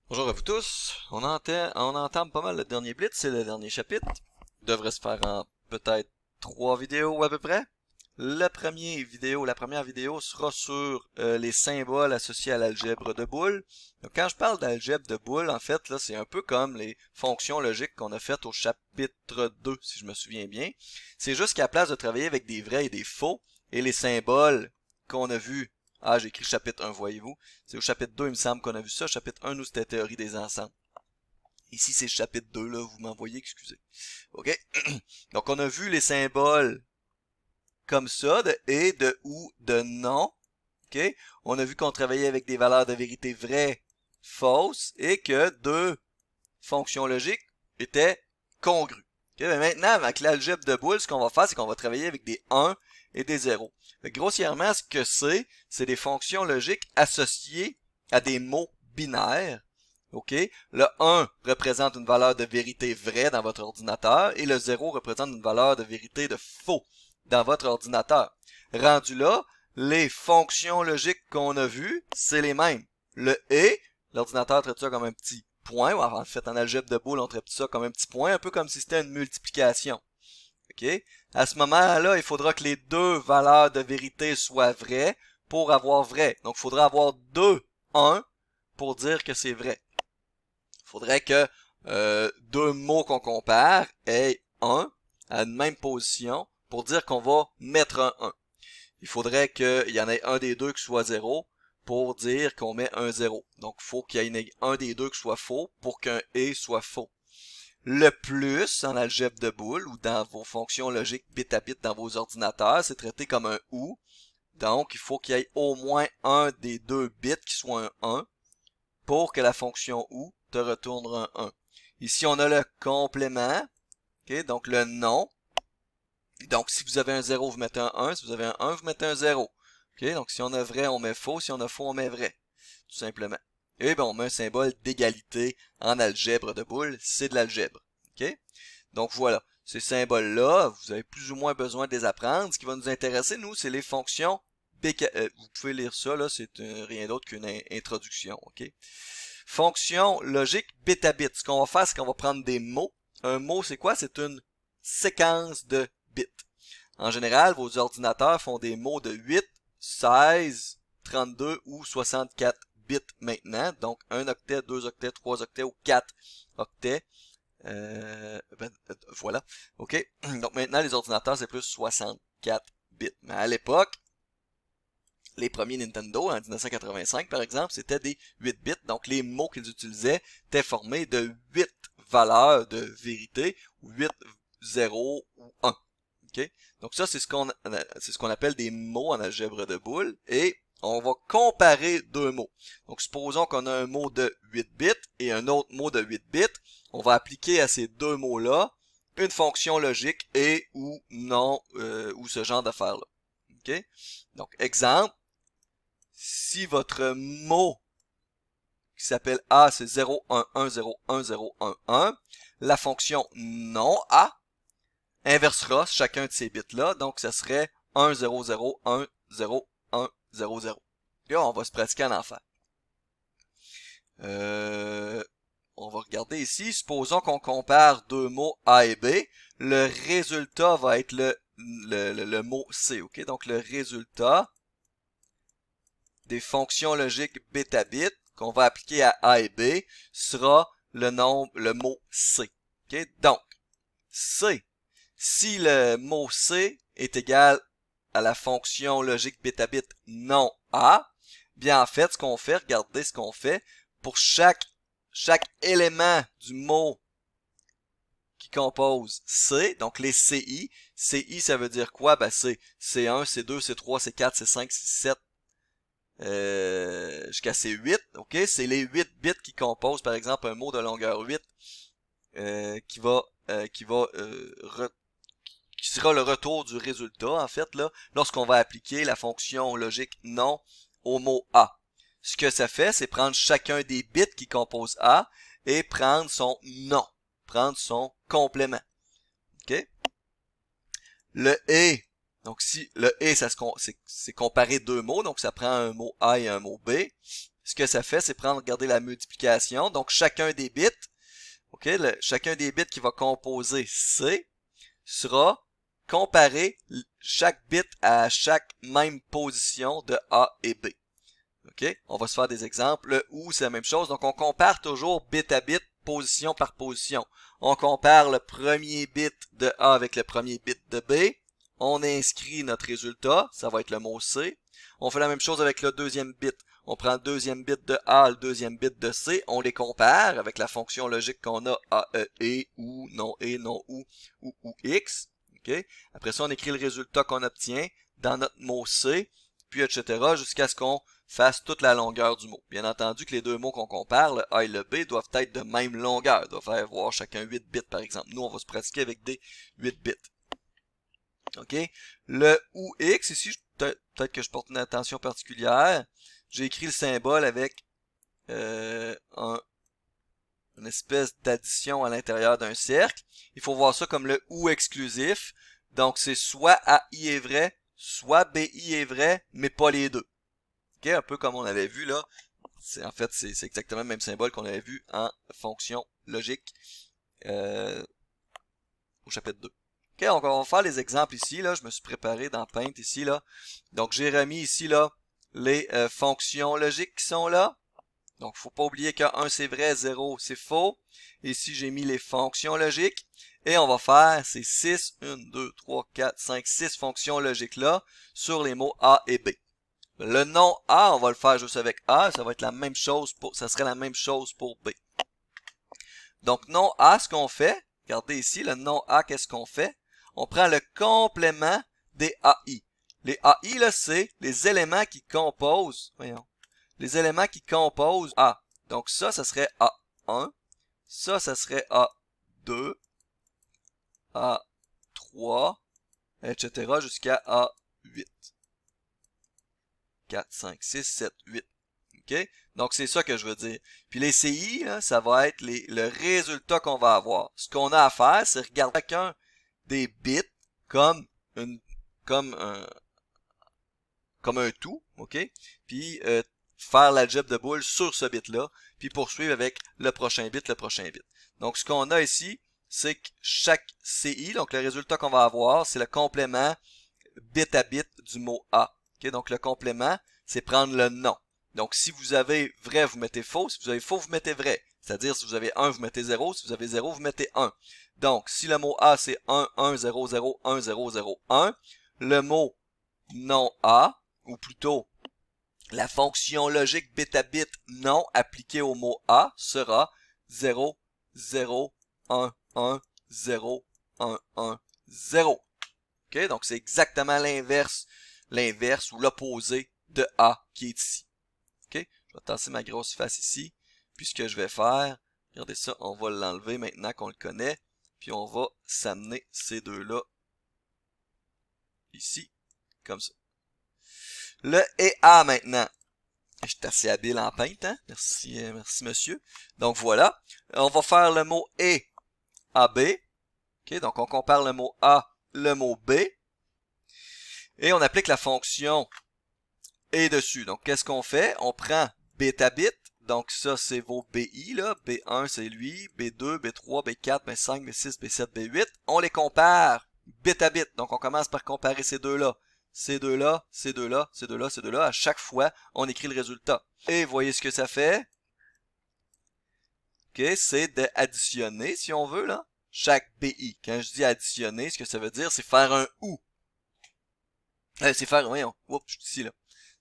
Bonjour à vous tous. On entame pas mal le dernier blitz, c'est le dernier chapitre. Il devrait se faire en peut-être 3 vidéos à peu près. La première vidéo sera sur les symboles associés à l'algèbre de Boole. Donc, quand je parle d'algèbre de Boole, en fait, là, c'est un peu comme les fonctions logiques qu'on a faites au chapitre 2, si je me souviens bien. C'est juste qu'à la place de travailler avec des vrais et des faux, et les symboles qu'on a vus, j'ai écrit chapitre 1, voyez-vous. C'est au chapitre 2, il me semble qu'on a vu ça. Chapitre 1, nous, c'était théorie des ensembles. Ici, c'est le chapitre 2, là, vous m'envoyez, excusez. OK? Donc, on a vu les symboles comme ça, de et, de ou, de non. OK? On a vu qu'on travaillait avec des valeurs de vérité vraies, fausses, et que deux fonctions logiques étaient congrues. OK? Mais maintenant, avec l'algèbre de Boole, ce qu'on va faire, c'est qu'on va travailler avec des 1 et des 0. Fait que grossièrement, ce que c'est des fonctions logiques associées à des mots binaires. OK? Le 1 représente une valeur de vérité vraie dans votre ordinateur et le 0 représente une valeur de vérité de faux dans votre ordinateur. Rendu là, les fonctions logiques qu'on a vues, c'est les mêmes. Le et, l'ordinateur traite ça comme un petit point, ou en fait en algèbre de Boole, on traite ça comme un petit point, un peu comme si c'était une multiplication. OK? À ce moment-là, il faudra que les deux valeurs de vérité soient vraies pour avoir vrai. Donc, il faudra avoir deux 1 pour dire que c'est vrai. Il faudrait que deux mots qu'on compare aient 1 à une même position pour dire qu'on va mettre un 1. Il faudrait qu'il y en ait un des deux qui soit 0 pour dire qu'on met un 0. Donc, il faut qu'il y ait un des deux qui soit faux pour qu'un et soit faux. Le plus en algèbre de Boole ou dans vos fonctions logiques bit à bit dans vos ordinateurs, c'est traité comme un ou. Donc, il faut qu'il y ait au moins un des deux bits qui soit un 1 pour que la fonction ou te retourne un 1. Ici, on a le complément, okay? Donc le non. Donc, si vous avez un 0, vous mettez un 1. Si vous avez un 1, vous mettez un 0. Okay? Donc, si on a vrai, on met faux. Si on a faux, on met vrai. Tout simplement. Et bien, on met un symbole d'égalité en algèbre de Boole. C'est de l'algèbre. Okay? Donc, voilà. Ces symboles-là, vous avez plus ou moins besoin de les apprendre. Ce qui va nous intéresser, nous, c'est les fonctions. Vous pouvez lire ça, là, c'est rien d'autre qu'une introduction. OK? Fonction logique bit à bit. Ce qu'on va faire, c'est qu'on va prendre des mots. Un mot, c'est quoi? C'est une séquence de bits. En général, vos ordinateurs font des mots de 8, 16, 32 ou 64 bits maintenant. Donc, 1 octet, 2 octets, 3 octets ou 4 octets. Voilà. OK? Donc, maintenant, les ordinateurs, c'est plus 64 bits. Mais à l'époque, les premiers Nintendo, en 1985 par exemple, c'était des 8 bits, donc les mots qu'ils utilisaient étaient formés de 8 valeurs de vérité, ou 8 0 ou 1. Okay? Donc ça, c'est ce qu'on appelle des mots en algèbre de Boole, et on va comparer deux mots. Donc supposons qu'on a un mot de 8 bits et un autre mot de 8 bits, on va appliquer à ces deux mots-là une fonction logique et ou non, ou ce genre d'affaires-là. Okay? Donc exemple, si votre mot qui s'appelle A, c'est 011010111, la fonction non A inversera chacun de ces bits-là, donc ça serait 100101010. Et là, on va se pratiquer en enfer. On va regarder ici, supposons qu'on compare deux mots A et B, le résultat va être le mot C, ok? Donc le résultat des fonctions logiques bit à bit qu'on va appliquer à A et B sera le mot C. Okay? Donc, C. Si le mot C est égal à la fonction logique bit à bit non A, bien en fait, ce qu'on fait, regardez ce qu'on fait, pour chaque élément du mot qui compose C, donc les CI ça veut dire quoi? Ben c'est C1, C2, C3, C4, C5, C7, jusqu'à ces 8, ok? C'est les 8 bits qui composent, par exemple, un mot de longueur 8 qui va qui sera le retour du résultat, en fait, là, lorsqu'on va appliquer la fonction logique non au mot A. Ce que ça fait, c'est prendre chacun des bits qui composent A et prendre son non, prendre son complément. Ok? Le et, donc si le et, c'est comparer deux mots, donc ça prend un mot A et un mot B. ce que ça fait, c'est prendre, regardez la multiplication. Donc, chacun des bits, ok, chacun des bits qui va composer C sera comparé chaque bit à chaque même position de A et B. Ok, on va se faire des exemples. Le OU, c'est la même chose. Donc, on compare toujours bit à bit, position par position. On compare le premier bit de A avec le premier bit de B. On inscrit notre résultat. Ça va être le mot C. On fait la même chose avec le deuxième bit. On prend le deuxième bit de A, le deuxième bit de C. On les compare avec la fonction logique qu'on a A, E, OU, non OU, ou X. Ok. Après ça, on écrit le résultat qu'on obtient dans notre mot C, puis etc. jusqu'à ce qu'on fasse toute la longueur du mot. Bien entendu que les deux mots qu'on compare, le A et le B, doivent être de même longueur. Doivent faire voir chacun 8 bits par exemple. Nous, on va se pratiquer avec des 8 bits. OK? Le OUX, ici, peut-être que je porte une attention particulière. J'ai écrit le symbole avec une espèce d'addition à l'intérieur d'un cercle. Il faut voir ça comme le OU exclusif. Donc, c'est soit AI est vrai, soit BI est vrai, mais pas les deux. Okay, un peu comme on avait vu là. En fait, c'est exactement le même symbole qu'on avait vu en fonction logique au chapitre 2. Ok, donc on va faire les exemples ici. Là. Je me suis préparé dans Paint ici. Là. Donc j'ai remis ici là les fonctions logiques qui sont là. Donc faut pas oublier que 1 c'est vrai, 0 c'est faux. Ici j'ai mis les fonctions logiques. Et on va faire ces 6, 1, 2, 3, 4, 5, 6 fonctions logiques là sur les mots A et B. Le nom A, on va le faire juste avec A, ça va être la même chose ça serait la même chose pour B. Donc, nom A, ce qu'on fait, regardez ici, le nom A, qu'est-ce qu'on fait? On prend le complément des AI. Les AI, là, c'est les éléments qui composent, voyons, les éléments qui composent A. Donc, ça serait A1, ça serait A2, A3, etc. jusqu'à A8. 4, 5, 6, 7, 8. OK? Donc, c'est ça que je veux dire. Puis les CI, là, ça va être le résultat qu'on va avoir. Ce qu'on a à faire, c'est regarder chacun des bits comme comme un tout, OK? Puis faire l'algèbre de boule sur ce bit-là, puis poursuivre avec le prochain bit. Donc, ce qu'on a ici, c'est que chaque CI, donc le résultat qu'on va avoir, c'est le complément bit à bit du mot A. Okay? Donc, le complément, c'est prendre le nom. Donc, si vous avez vrai, vous mettez faux. Si vous avez faux, vous mettez vrai. C'est-à-dire, si vous avez 1, vous mettez 0. Si vous avez 0, vous mettez 1. Donc, si le mot A, c'est 1, 1, 0, 0, 1, 0, 0, 1, le mot non A, ou plutôt la fonction logique bit à bit non appliquée au mot A sera 0, 0, 1, 1, 0, 1, 1, 0. Okay? Donc, c'est exactement l'inverse ou l'opposé de A qui est ici. Okay? Je vais tasser ma grosse face ici. Puis ce que je vais faire, regardez ça, on va l'enlever maintenant qu'on le connaît. Puis on va s'amener ces deux-là ici, comme ça. Le et A maintenant. Je suis assez habile en Paint, hein? Merci, merci monsieur. Donc voilà. On va faire le mot et AB. Okay? Donc on compare le mot A, le mot B. Et on applique la fonction et dessus. Donc, qu'est-ce qu'on fait? On prend bit à bit. Donc, ça, c'est vos BI, là. B1, c'est lui. B2, B3, B4, B5, B6, B7, B8. On les compare bit à bit. Donc, on commence par comparer ces deux-là. Ces deux-là, ces deux-là, ces deux-là, ces deux-là. À chaque fois, on écrit le résultat. Et voyez ce que ça fait. OK, c'est d'additionner, si on veut, là, chaque BI. Quand je dis additionner, ce que ça veut dire, c'est faire un OU. C'est faire, voyons, oups, je suis ici, là.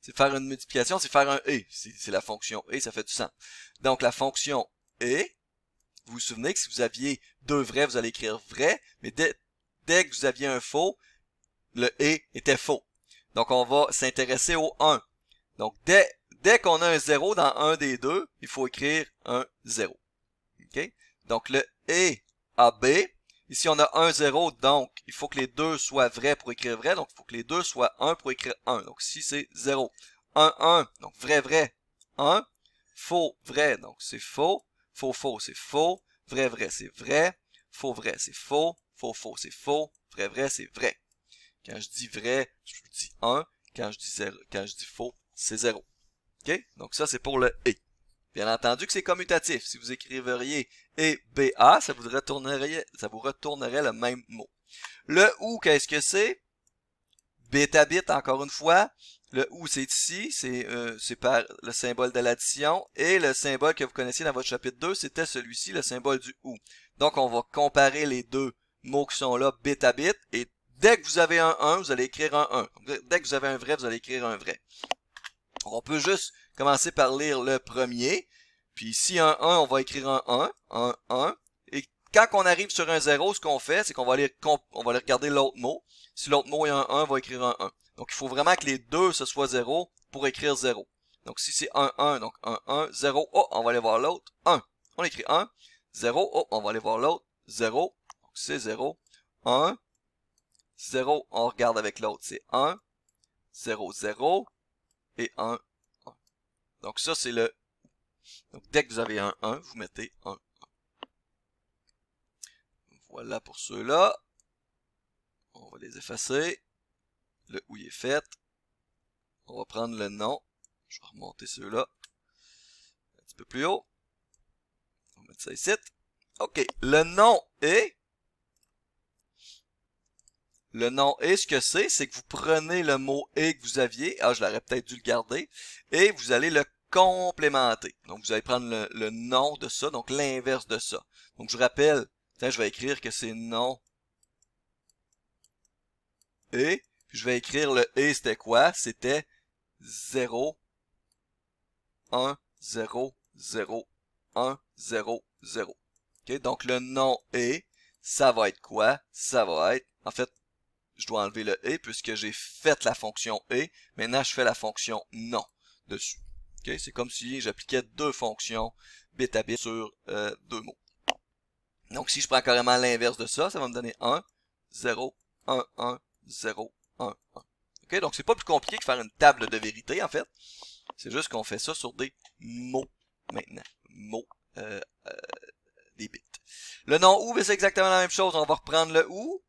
C'est faire une multiplication, c'est faire un et. C'est la fonction et, ça fait du sens. Donc, la fonction et, vous vous souvenez que si vous aviez deux vrais, vous allez écrire vrai, mais dès que vous aviez un faux, le et était faux. Donc, on va s'intéresser au 1. Donc, dès qu'on a un 0 dans un des deux, il faut écrire un 0. OK? Donc, le et AB, ici, on a 1, 0, donc il faut que les deux soient vrais pour écrire vrai. Donc, il faut que les deux soient 1 pour écrire 1. Donc, ici, c'est 0. 1, 1, donc vrai, vrai, 1. Faux, vrai, donc c'est faux. Faux, faux, c'est faux. Vrai, vrai, c'est vrai. Faux, vrai, c'est faux. Faux, faux, c'est faux. Vrai, vrai, c'est vrai. Quand je dis vrai, je dis 1. Quand je dis faux, c'est 0. OK? Donc ça, c'est pour le « et ». Bien entendu que c'est commutatif. Si vous écriveriez « et BA », ça vous retournerait le même mot. Le « ou », qu'est-ce que c'est? Beta bit, encore une fois. Le « ou », c'est ici, c'est par le symbole de l'addition. Et le symbole que vous connaissiez dans votre chapitre 2, c'était celui-ci, le symbole du « ou ». Donc, on va comparer les deux mots qui sont là, beta bit. Et dès que vous avez un 1, vous allez écrire un 1. Dès que vous avez un vrai, vous allez écrire un vrai. On peut juste commencer par lire le premier. Puis ici, un 1, on va écrire un 1. Et quand on arrive sur un 0, ce qu'on fait, c'est qu'on va aller regarder l'autre mot. Si l'autre mot est un 1, on va écrire un 1. Donc, il faut vraiment que les deux, ce soit 0 pour écrire 0. Donc, si c'est un 1, donc un 1, 0, oh, on va aller voir l'autre, 1. On écrit 1, 0, oh, on va aller voir l'autre, 0. Donc, c'est 0, 1, 0, on regarde avec l'autre, c'est 1, 0, 0, et 1, 1. Donc, ça, c'est le... Donc, dès que vous avez un 1, vous mettez un 1. Voilà pour ceux-là. On va les effacer. Le « ou » est fait. On va prendre le nom. Je vais remonter ceux-là un petit peu plus haut. On va mettre ça ici. OK. Le nom est... Le nom est, ce que c'est que vous prenez le mot « et » que vous aviez. Ah, je l'aurais peut-être dû le garder. Et vous allez le complémenter. Donc, vous allez prendre le nom de ça, donc l'inverse de ça. Donc, je vous rappelle, tiens, je vais écrire que c'est nom et, puis je vais écrire le et, c'était quoi? C'était 0, 1, 0, 0, 1, 0, 0. OK? Donc, le nom et, ça va être quoi? Ça va être, en fait, je dois enlever le et puisque j'ai fait la fonction et. Maintenant, je fais la fonction non dessus. Okay? C'est comme si j'appliquais deux fonctions bit à bit sur deux mots. Donc, si je prends carrément l'inverse de ça, ça va me donner 1, 0, 1, 1, 0, 1, 1. Okay? Donc, c'est pas plus compliqué que faire une table de vérité, en fait. C'est juste qu'on fait ça sur des mots maintenant. Mots, des bits. Le nom ou, c'est exactement la même chose. On va reprendre le ou.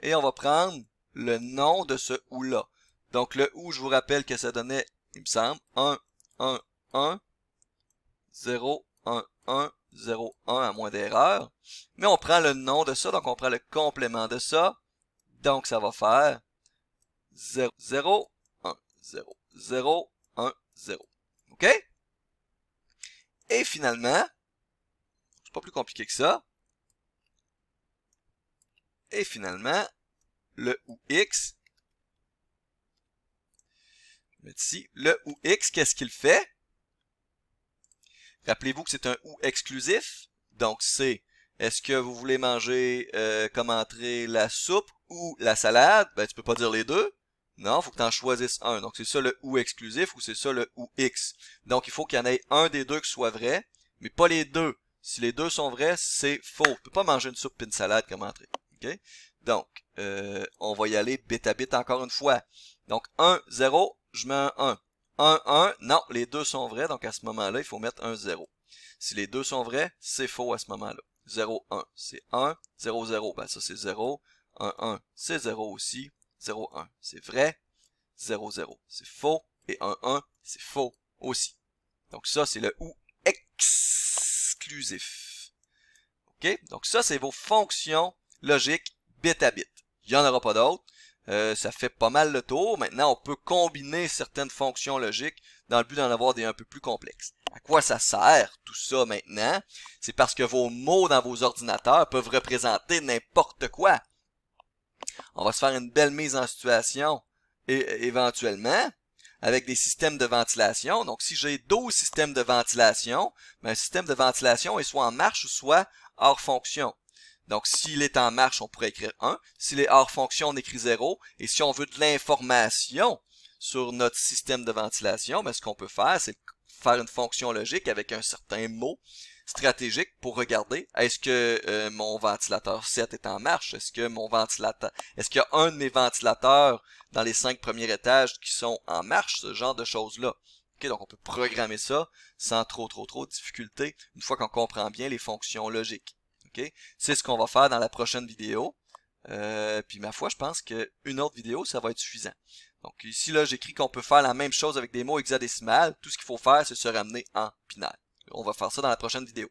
Et on va prendre le nom de ce ou-là. Donc, le ou, je vous rappelle que ça donnait, il me semble, 1, 1, 1, 0, 1, 1, 0, 1, à moins d'erreur. Mais on prend le nom de ça, donc on prend le complément de ça. Donc, ça va faire 0, 0, 1, 0, 0, 1, 0. OK? Et finalement, c'est pas plus compliqué que ça. Et finalement, le ou x, je vais mettre ici, le ou x, qu'est-ce qu'il fait? Rappelez-vous que c'est un ou exclusif. Donc, c'est, est-ce que vous voulez manger comme entrée la soupe ou la salade? Ben, tu peux pas dire les deux. Non, il faut que tu en choisisses un. Donc, c'est ça le ou exclusif ou c'est ça le ou x. Donc, il faut qu'il y en ait un des deux qui soit vrai, mais pas les deux. Si les deux sont vrais, c'est faux. Tu peux pas manger une soupe et une salade comme entrée. Okay? Donc, on va y aller bit à bit encore une fois. Donc, 1, 0, je mets un 1. 1, 1, non, les deux sont vrais, donc à ce moment-là, il faut mettre un 0. Si les deux sont vrais, c'est faux à ce moment-là. 0, 1, c'est 1. 0, 0, ben ça c'est 0. 1, 1, c'est 0 aussi. 0, 1, c'est vrai. 0, 0, c'est faux. Et 1, 1, c'est faux aussi. Donc ça, c'est le ou exclusif. OK? Donc ça, c'est vos fonctions logiques bit à bit. Il n'y en aura pas d'autres. Ça fait pas mal le tour. Maintenant, on peut combiner certaines fonctions logiques dans le but d'en avoir des un peu plus complexes. À quoi ça sert tout ça maintenant? C'est parce que vos mots dans vos ordinateurs peuvent représenter n'importe quoi. On va se faire une belle mise en situation et éventuellement avec des systèmes de ventilation. Donc, si j'ai 12 systèmes de ventilation, un système de ventilation est soit en marche ou soit hors fonction. Donc, s'il est en marche, on pourrait écrire 1. S'il est hors fonction, on écrit 0. Et si on veut de l'information sur notre système de ventilation, ce qu'on peut faire, c'est faire une fonction logique avec un certain mot stratégique pour regarder, est-ce que mon ventilateur 7 est en marche? Est-ce que est-ce qu'il y a un de mes ventilateurs dans les 5 premiers étages qui sont en marche? Ce genre de choses-là. Okay, donc, on peut programmer ça sans trop de difficultés une fois qu'on comprend bien les fonctions logiques. Okay? C'est ce qu'on va faire dans la prochaine vidéo. Puis ma foi, je pense qu'une autre vidéo, ça va être suffisant. Donc ici, là, j'écris qu'on peut faire la même chose avec des mots hexadécimales. Tout ce qu'il faut faire, c'est se ramener en binaire. On va faire ça dans la prochaine vidéo.